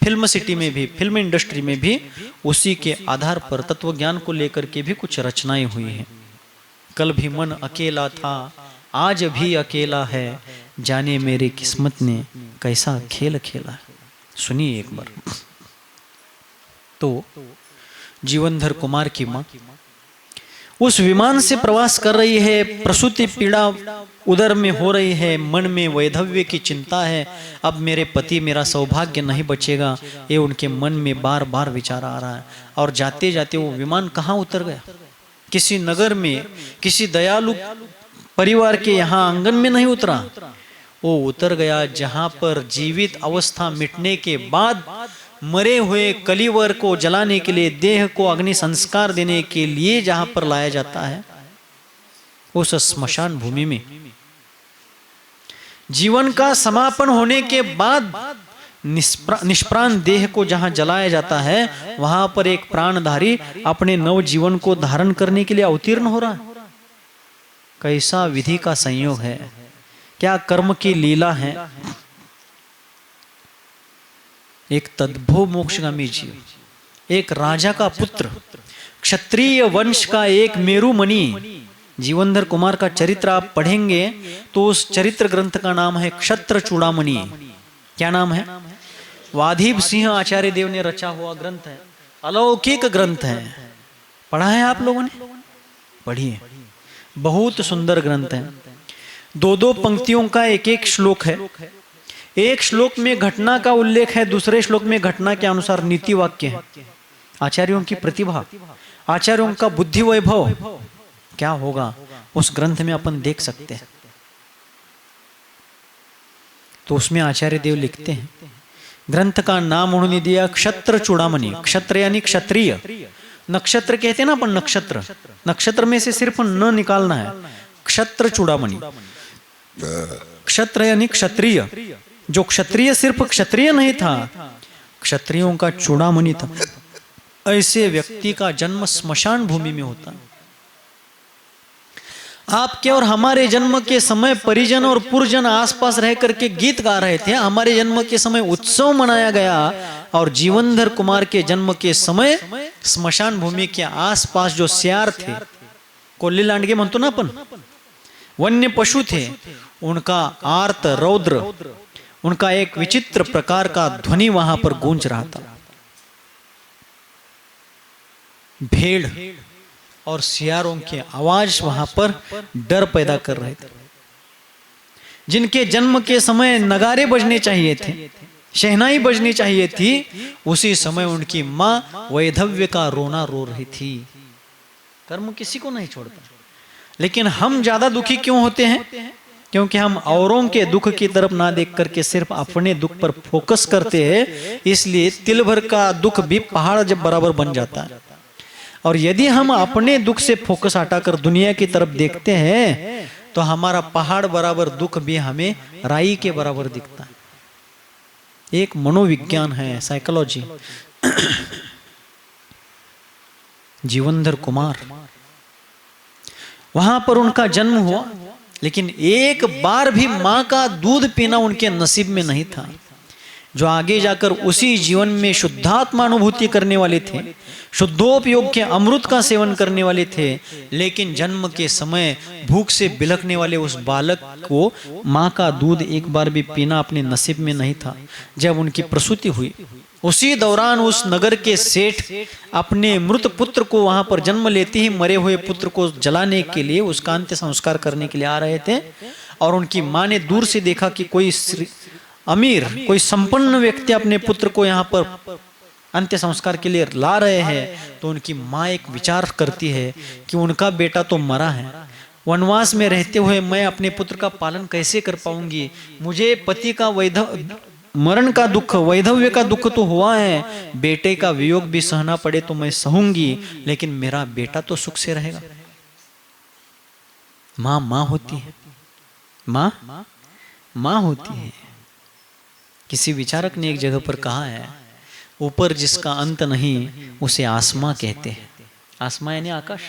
फिल्म सिटी में भी, फिल्म इंडस्ट्री में भी उसी के आधार पर तत्वज्ञान को लेकर के भी कुछ रचनाएं हुई हैं। कल भी मन अकेला था आज भी अकेला है, जाने मेरी किस्मत ने कैसा खेल खेला है। सुनिए एक बार। तो जीवनधर कुमार की मां उस विमान से प्रवास कर रही है, प्रसूति पीड़ा उदर में हो रही है, मन में वैधव्य की चिंता है, अब मेरे पति मेरा सौभाग्य नहीं बचेगा, ये उनके मन में बार बार विचार आ रहा है। और जाते जाते वो विमान कहाँ उतर गया? किसी नगर में, किसी दयालु परिवार के यहाँ आंगन में नहीं उतरा, वो उतर गया जहां पर जीवित अवस्था मिटने के बाद मरे हुए कलीवर को जलाने के लिए, देह को अग्नि संस्कार देने के लिए जहां पर लाया जाता है, उस स्मशान भूमि में जीवन का समापन होने के बाद निष्प्राण देह को जहां जलाया जाता है, वहां पर एक प्राणधारी अपने नव जीवन को धारण करने के लिए अवतीर्ण हो रहा है। कैसा विधि का संयोग है, क्या कर्म की लीला है। एक तद्भव मोक्षगामी जीव, एक राजा का पुत्र, क्षत्रिय वंश का एक मेरुमणि। जीवनधर कुमार का चरित्र आप पढ़ेंगे तो उस चरित्र ग्रंथ का नाम है क्षत्र चूड़ामणि। क्या नाम है? वाधीब सिंह आचार्य देव ने रचा हुआ ग्रंथ है, अलौकिक ग्रंथ है। पढ़ा है आप लोगों ने? पढ़िए, बहुत सुंदर ग्रंथ है। 2-2 पंक्तियों का एक एक श्लोक है। एक श्लोक में घटना का उल्लेख है, दूसरे श्लोक में घटना के अनुसार नीति वाक्य है। आचार्यों की प्रतिभा, आचार्यों का बुद्धि वैभव क्या होगा उस ग्रंथ में अपन देख सकते हैं। तो उसमें आचार्य देव लिखते हैं, ग्रंथ का नाम उन्होंने दिया क्षत्र चूड़ामणि। क्षत्र यानी क्षत्रिय, नक्षत्र कहते हैं ना अपन, नक्षत्र, नक्षत्र में से सिर्फ न निकालना है। क्षत्र चूड़ामणि, क्षत्र यानी क्षत्रिय। जो क्षत्रिय सिर्फ क्षत्रिय नहीं था, क्षत्रियों का चूड़ामणि था। ऐसे व्यक्ति का जन्म स्मशान भूमि में होता। आपके और हमारे जन्म के समय परिजन और पुरजन आसपास रह करके गीत गा रहे थे। हमारे जन्म के समय उत्सव मनाया गया और जीवनधर कुमार के जन्म के समय स्मशान भूमि के आसपास जो सियार थे, कोल्ली लांडगे म्हणतो ना अपन, वन्य पशु थे, उनका आर्त रौद्र, उनका एक विचित्र प्रकार का ध्वनि वहां पर गूंज रहा था। भेड़ और सियारों के आवाज वहां पर डर पैदा कर रहे थे। जिनके जन्म के समय नगारे बजने चाहिए थे, शहनाई बजनी चाहिए थी, उसी समय उनकी मां वैधव्य का रोना रो रही थी। कर्म किसी को नहीं छोड़ता। लेकिन हम ज्यादा दुखी क्यों होते हैं? क्योंकि हम औरों के दुख की तरफ ना देख करके सिर्फ अपने दुख पर फोकस करते हैं। इसलिए तिल भर का दुख भी पहाड़ जब बराबर बन जाता है। और यदि हम अपने दुख से फोकस हटाकर दुनिया की तरफ देखते हैं तो हमारा पहाड़ बराबर दुख भी हमें राई के बराबर दिखता है। एक मनोविज्ञान है, साइकोलॉजी। जीवनधर कुमार, वहां पर उनका जन्म हुआ, लेकिन एक बार भी मां का दूध पीना उनके नसीब में नहीं था। जो आगे जाकर उसी जीवन में शुद्धात्मा अनुभूति करने वाले थे, शुद्धोपयोग के अमृत का सेवन करने वाले थे, लेकिन जन्म के समय भूख से बिलखने वाले उस बालक को मां का दूध एक बार भी पीना अपने नसीब में नहीं था। जब उनकी प्रसूति हुई, उसी दौरान उस नगर के सेठ अपने मृत पुत्र को वहां पर जन्म लेते ही मरे हुए पुत्र को जलाने के लिए, उसका अंत्य संस्कार करने के लिए आ रहे थे। और उनकी मां ने दूर से देखा कि कोई अमीर, कोई संपन्न व्यक्ति अपने पुत्र को यहाँ पर अंत्य संस्कार के लिए ला रहे हैं। तो उनकी माँ एक विचार करती है कि उनका बेटा तो मरा है, वनवास में रहते हुए मैं अपने पुत्र का पालन कैसे कर पाऊंगी? मुझे पति का मरण का दुख, वैधव्य का दुख तो हुआ है, बेटे का वियोग भी सहना पड़े तो मैं सहूंगी, लेकिन मेरा बेटा तो सुख से रहेगा। माँ माँ होती है, माँ माँ होती है। किसी विचारक ने एक जगह पर कहा है, ऊपर जिसका अंत नहीं उसे आसमां कहते हैं। आसमां यानी आकाश।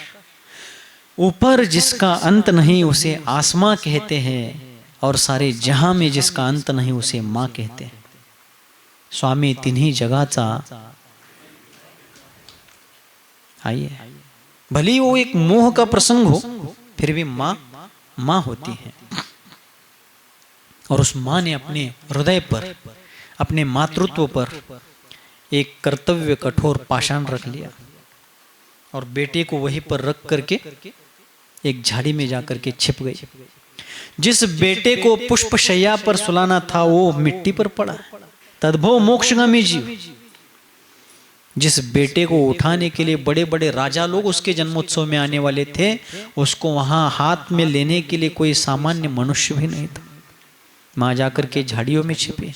ऊपर जिसका अंत नहीं उसे आसमां कहते हैं, और सारे जहां में जिसका अंत नहीं उसे मां कहते हैं। स्वामी तिन्ही जगाचा। आइए, भली वो एक मोह का प्रसंग हो, फिर भी मां मां होती है। और उस मां ने अपने हृदय पर, अपने मातृत्व पर एक कर्तव्य कठोर पाषाण रख लिया और बेटे को वहीं पर रख करके एक झाड़ी में जाकर के छिप गई। जिस बेटे को पुष्प शैया पर सुलाना था वो मिट्टी पर पड़ा। तद्भव मोक्षगामी जीव। जिस बेटे को उठाने के लिए बड़े बड़े राजा लोग उसके जन्मोत्सव में आने वाले थे, उसको वहां हाथ में लेने के लिए कोई सामान्य मनुष्य भी नहीं था। मां जाकर के झाड़ियों में छिपे।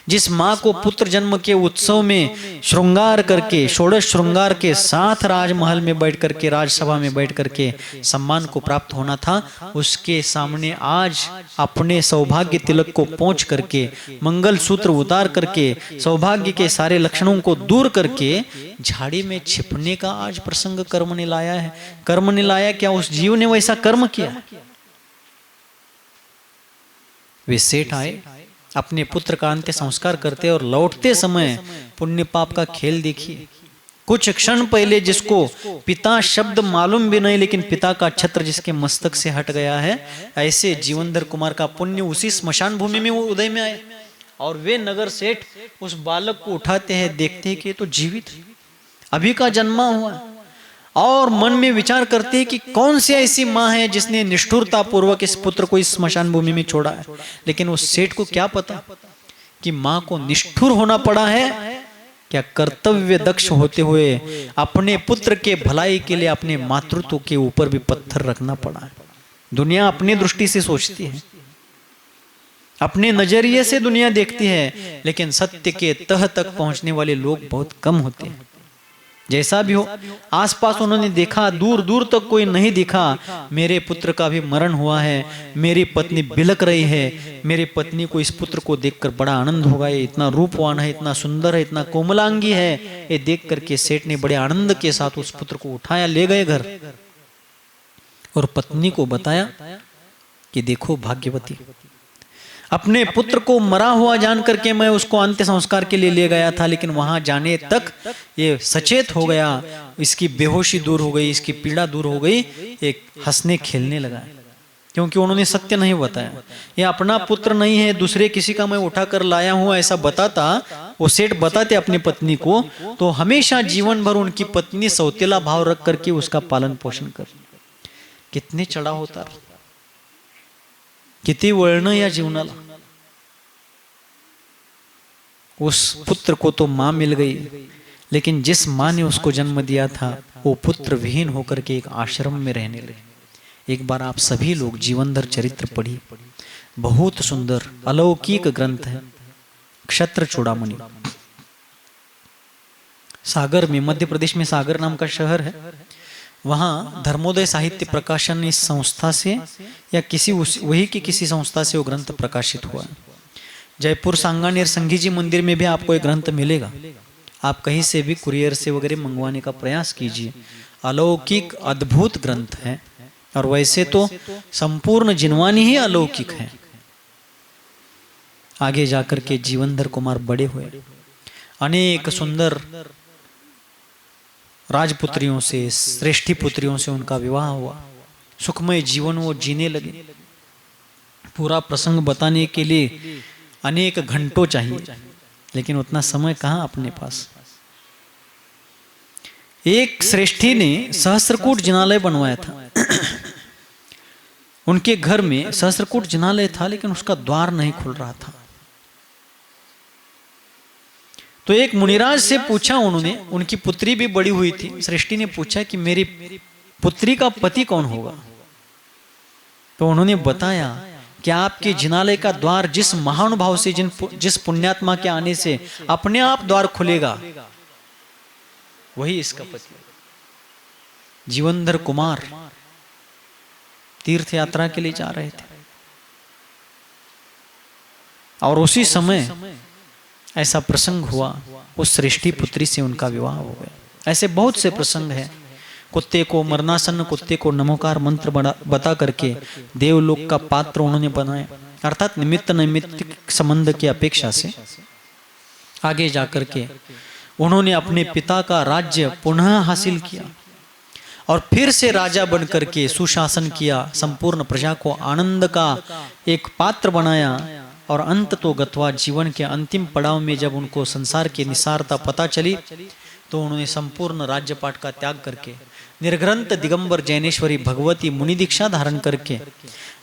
जिस मां को पुत्र जन्म के उत्सव में श्रृंगार करके, षोडश श्रृंगार के साथ राजमहल में बैठ करके, राजसभा में बैठ करके सम्मान को प्राप्त होना था, उसके सामने आज अपने सौभाग्य तिलक को पोंछ करके, मंगल सूत्र उतार करके, सौभाग्य के सारे लक्षणों को दूर करके झाड़ी में छिपने का आज प्रसंग कर्म ने लाया है। कर्म ने लाया क्या? उस जीव ने वैसा कर्म किया। वे सेठ आए, अपने पुत्र का अंत्य संस्कार करते और लौटते समय पुण्य पाप का खेल देखिए। कुछ क्षण पहले जिसको पिता शब्द मालूम भी नहीं, लेकिन पिता का छत्र जिसके मस्तक से हट गया है, ऐसे जीवनधर कुमार का पुण्य उसी स्मशान भूमि में वो उदय में आए। और वे नगर सेठ उस बालक को उठाते हैं, देखते हैं कि ये तो जीवित है, अभी का जन्मा हुआ है, और मन में विचार करते हैं कि कौन सी ऐसी माँ है जिसने निष्ठुरता पूर्वक इस पुत्र को इस स्मशान भूमि में छोड़ा है। लेकिन उस सेठ को क्या पता कि माँ को निष्ठुर होना पड़ा है, क्या कर्तव्य दक्ष होते हुए अपने पुत्र के भलाई के लिए अपने मातृत्व के ऊपर भी पत्थर रखना पड़ा है। दुनिया अपनी दृष्टि से सोचती है, अपने नजरिए से दुनिया देखती है, लेकिन सत्य के तह तक पहुंचने वाले लोग बहुत कम होते हैं। जैसा भी हो, आसपास उन्होंने देखा, दूर दूर तक कोई नहीं दिखा, मेरे पुत्र का भी मरण हुआ है, मेरी पत्नी बिलक रही है, मेरी पत्नी को इस पुत्र को देखकर बड़ा आनंद होगा, ये इतना रूपवान है, इतना सुंदर है, इतना कोमलांगी है। ये देख करके सेठ ने बड़े आनंद के साथ उस पुत्र को उठाया, ले गए घर और पत्नी को बताया कि देखो भाग्यवती, अपने पुत्र को मरा हुआ जान करके मैं उसको अंत्य संस्कार के लिए ले गया था, लेकिन वहां जाने तक ये सचेत हो गया, इसकी बेहोशी दूर हो गई, इसकी पीड़ा दूर हो गई, एक हंसने खेलने लगा, क्योंकि उन्होंने सत्य नहीं बताया। ये अपना पुत्र नहीं है, दूसरे किसी का मैं उठा कर लाया हूं ऐसा बताता, वो सेठ बताते अपनी पत्नी को, तो हमेशा जीवन भर उनकी पत्नी सौतेला भाव रख करके उसका पालन पोषण कर। कितने चढ़ा होता, किती वळण या जीवनाला। उस पुत्र को तो मां मिल गई, लेकिन जिस मां ने उसको जन्म दिया था वो पुत्र विहीन होकर के एक आश्रम में रहने लगे। एक बार आप सभी लोग जीवनधर चरित्र पढ़िए, बहुत सुंदर अलौकिक ग्रंथ है, क्षत्र चूड़ामणि। सागर में, मध्य प्रदेश में सागर नाम का शहर है, वहां धर्मोदय साहित्य प्रकाशन इस संस्था से या किसी वही की किसी संस्था से वो ग्रंथ प्रकाशित हुआ है। जयपुर सांगानेर संघी जी मंदिर में भी आपको एक ग्रंथ मिलेगा, आप कहीं से भी कुरियर से वगैरह मंगवाने का प्रयास कीजिए। अलौकिक अद्भुत ग्रंथ है, और वैसे तो संपूर्ण जिनवानी ही अलौकिक है। आगे जाकर के जीवनधर कुमार बड़े हुए, अनेक सुंदर राजपुत्रियों से, श्रेष्ठी पुत्रियों से उनका विवाह हुआ, सुखमय जीवन वो जीने लगे। पूरा प्रसंग बताने के लिए अनेक घंटों चाहिए, लेकिन उतना समय कहां अपने पास। एक श्रेष्ठी ने सहस्त्रकूट जिनालय बनवाया था। उनके घर में सहस्त्रकूट जिनालय था, लेकिन उसका द्वार नहीं खुल रहा था। तो एक मुनिराज से पूछा उन्होंने, उनकी पुत्री भी बड़ी हुई थी, सृष्टि ने पूछा कि मेरी पुत्री का पति कौन होगा। तो उन्होंने बताया कि आपके जिनालय का द्वार जिस महानुभाव से, जिस पुण्यात्मा के आने से अपने आप द्वार खुलेगा, वही इसका पति। जीवनधर कुमार तीर्थ यात्रा के लिए जा रहे थे, और उसी समय ऐसा प्रसंग हुआ, उस श्रेष्ठी पुत्री से उनका विवाह हो गया। ऐसे बहुत से प्रसंग हैं। कुत्ते को, मरणासन्न कुत्ते को नमोकार मंत्र बता करके देवलोक का पात्र उन्होंने बनाया, अर्थात निमित्त नैमित्तिक संबंध की अपेक्षा से। आगे जाकर के उन्होंने अपने पिता का राज्य पुनः हासिल किया, और फिर से राजा बन करके सुशासन किया, संपूर्ण प्रजा को आनंद का एक पात्र बनाया। और अंत तो गत्वा, जीवन के अंतिम पड़ाव में जब उनको संसार की निसारता पता चली, तो उन्होंने संपूर्ण राज्यपाट का त्याग करके निर्ग्रंथ दिगंबर जैनेश्वरी भगवती मुनि दीक्षा धारण करके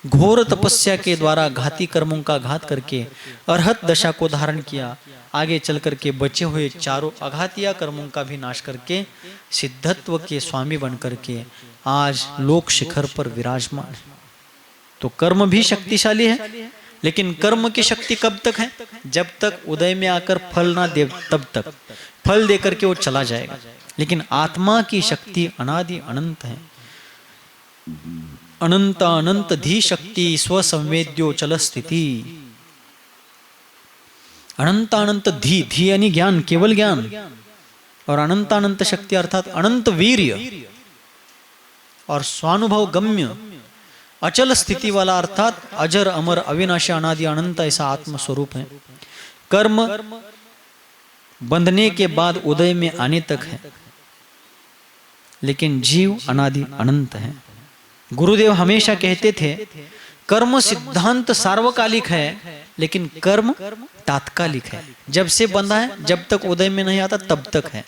घोर तपस्या के द्वारा घाती कर्मों का घात करके अरहत दशा को धारण किया। आगे चल करके बचे हुए चारों अघातिया कर्मों का भी नाश करके सिद्धत्व के स्वामी बन करके आज लोक शिखर पर विराजमान। तो कर्म भी शक्तिशाली है, लेकिन कर्म की शक्ति कब तक है? जब तक उदय में आकर फल ना दे, तब तक फल देकर के वो चला जाएगा। लेकिन आत्मा की शक्ति अनादि अनंत है। अनंत अनंत धी शक्ति स्वसंवेद्यो चल स्थिति। अनंत अनंत धी, धी यानी ज्ञान, केवल ज्ञान, और अनंत अनंत शक्ति अर्थात अनंत वीर्य और स्वानुभव गम्य अचल स्थिति वाला, अर्थात अजर अमर अविनाशी अनादि अनंत ऐसा आत्म स्वरूप है। कर्म बंधने के बाद उदय में आने तक है, लेकिन जीव अनादि अनंत है। गुरुदेव हमेशा कहते थे कर्म सिद्धांत सार्वकालिक है, लेकिन कर्म तात्कालिक है, जब से बंधा है, जब तक उदय में नहीं आता तब तक है।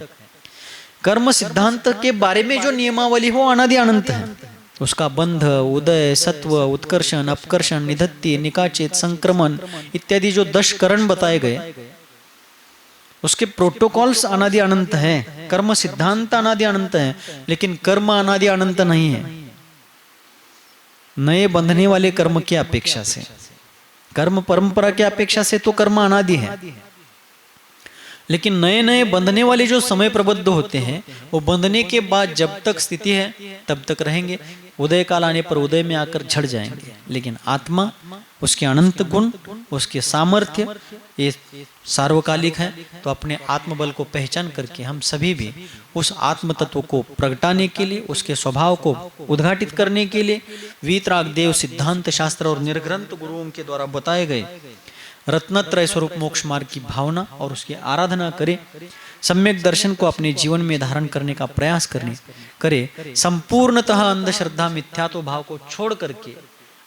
कर्म सिद्धांत के बारे में जो नियमावली हो अनादि अनंत है, उसका बंध, उदय, सत्व, उत्कर्षण, अपकर्षण, निधत्ति, निकाचेत, संक्रमण इत्यादि जो 10 करण बताए गए, उसके प्रोटोकॉल्स अनादि अनंत है। कर्म सिद्धांत अनादि अनंत है, लेकिन कर्म अनादि अनंत नहीं है। नए बंधने वाले कर्म की अपेक्षा से, कर्म परंपरा की अपेक्षा से तो कर्म अनादि है, लेकिन नए नए बंधने वाले जो समय प्रबद्ध होते हैं, वो बंधने के बाद जब तक स्थिति है तब तक रहेंगे, उदय काल आने पर उदय में आकर झड़ जाएंगे। लेकिन आत्मा, उसके अनंत गुण, उसके सामर्थ्य ये सार्वकालिक है। तो अपने आत्मबल को पहचान करके हम सभी भी उस आत्म तत्व को प्रगटाने के लिए, उसके स्वभाव को उद्घाटित करने के लिए वीतराग देव सिद्धांत शास्त्र और निर्ग्रंथ गुरुओं के द्वारा बताए गए रत्नत्रय स्वरूप मोक्ष मार्ग की भावना और उसकी आराधना करें। सम्यक दर्शन को अपने जीवन में धारण करने का प्रयास करे। संपूर्णतः अंधश्रद्धा मिथ्यात्व भाव को छोड़ करके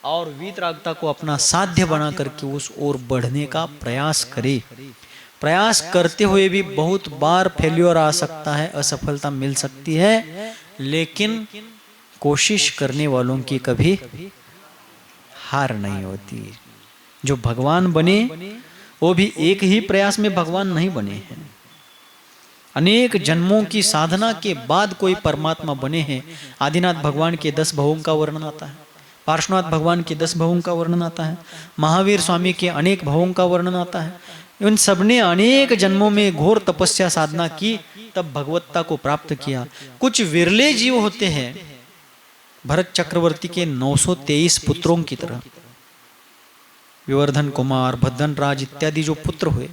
और वीतरागता को अपना साध्य बना करके उस ओर बढ़ने का प्रयास करे। प्रयास करते हुए भी बहुत बार फेल्योर आ सकता है, असफलता मिल सकती है, लेकिन कोशिश करने वालों की कभी हार नहीं होती। जो भगवान बने वो भी एक ही प्रयास में भगवान नहीं बने हैं, अनेक जन्मों की साधना के बाद कोई परमात्मा बने हैं। आदिनाथ भगवान के 10 भवों का वर्णन आता है, पार्श्वनाथ भगवान के 10 भवों का वर्णन आता है, महावीर स्वामी के अनेक भवों का वर्णन आता है। इन सबने अनेक जन्मों में घोर तपस्या साधना की, तब भगवत्ता को प्राप्त किया। कुछ विरले जीव होते हैं, भरत चक्रवर्ती के 923 पुत्रों की तरह, विवर्धन कुमार, भद्रनराज इत्यादि जो पुत्र हुए,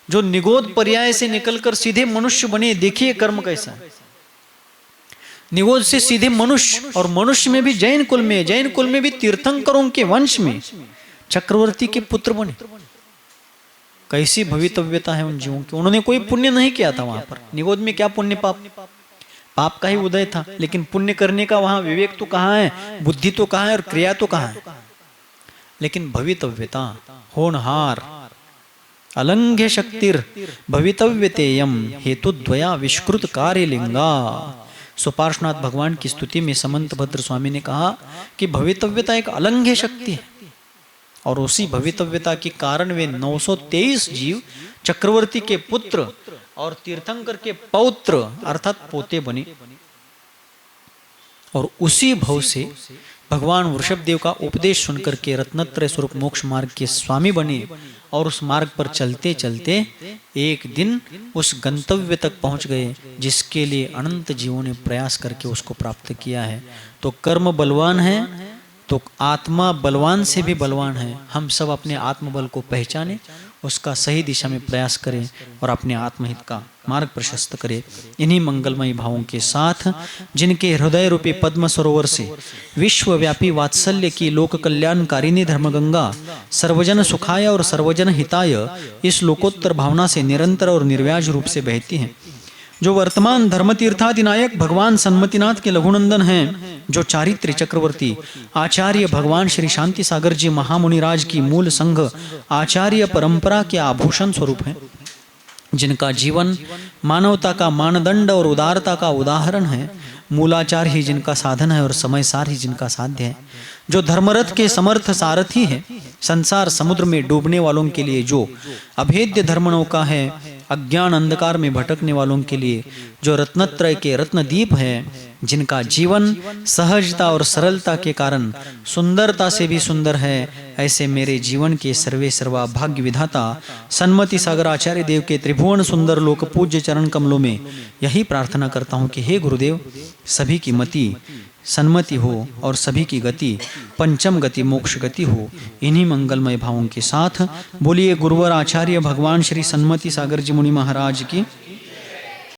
जो निगोद पर्याय से निकलकर सीधे मनुष्य बने। देखिए कर्म कैसा है, निगोद से सीधे मनुष्य, और मनुष्य में भी जैन कुल में, जैन कुल में भी तीर्थंकरों के वंश में चक्रवर्ती के पुत्र बने। कैसी भवितव्यता है उन जीवों की। उन्होंने कोई पुण्य नहीं किया था वहां पर। निगोद में क्या पुण्य पाप, पाप का ही उदय था, लेकिन पुण्य करने का वहां विवेक तो कहाँ है, बुद्धि तो कहाँ है और क्रिया तो कहाँ है। लेकिन भवितव्यता, होनहार, अलंघ्य शक्तिर भवितव्यतेयम हेतुद्वया विष्कृत कार्यलिंगा। सुपार्श्वनाथ भगवान की स्तुति में समंत भद्र स्वामी ने कहा कि भवितव्यता एक अलंघ्य शक्ति है, और उसी भवितव्यता के कारण वे 923 जीव चक्रवर्ती के पुत्र और तीर्थंकर के पौत्र अर्थात पोते बने। और उसी भव से भगवान वृषभदेव का उपदेश सुनकर के रत्नत्रय स्वरूप मोक्ष मार्ग के स्वामी बने, और उस मार्ग पर चलते चलते एक दिन उस गंतव्य तक पहुंच गए जिसके लिए अनंत जीवों ने प्रयास करके उसको प्राप्त किया है। तो कर्म बलवान है तो आत्मा बलवान से भी बलवान है। हम सब अपने आत्मबल को पहचाने, उसका सही दिशा में प्रयास करें और अपने आत्महित का मार्ग प्रशस्त करें। इन्हीं मंगलमयी भावों के साथ, जिनके हृदय रूपी पद्म सरोवर से विश्वव्यापी वात्सल्य की लोक कल्याणकारिणी धर्मगंगा सर्वजन सुखाय और सर्वजन हिताय इस लोकोत्तर भावना से निरंतर और निर्व्याज रूप से बहती है, जो वर्तमान धर्मतीर्थादिनायक भगवान सन्मतिनाथ के लघुनंदन हैं, जो चारित्र चक्रवर्ती आचार्य भगवान श्री शांति सागर जी महामुनिराज की मूल संघ आचार्य परंपरा के आभूषण स्वरूप हैं, जिनका जीवन मानवता का मानदंड और उदारता का उदाहरण है, मूलाचार ही जिनका साधन है और समय सार ही जिनका साध्य है, जो धर्मरथ के समर्थ सारथी है, संसार समुद्र में डूबने वालों के लिए जो अभेद्य धर्म नौका है, अज्ञान अंधकार में भटकने वालों के लिए जो रत्नत्रय के रत्नदीप है, जिनका जीवन सहजता और सरलता के कारण सुंदरता से भी सुंदर है, ऐसे मेरे जीवन के सर्वे सर्वा भाग्य विधाता सन्मति सागर आचार्य देव के त्रिभुवन सुंदर लोक पूज्य चरण कमलों में यही प्रार्थना करता हूँ कि हे गुरुदेव, सभी की मति सन्मति हो और सभी की गति पंचम गति मोक्ष गति हो। इन्हीं मंगलमय भावों के साथ बोलिए गुरुवर आचार्य भगवान श्री सन्मति सागर जी मुनि महाराज की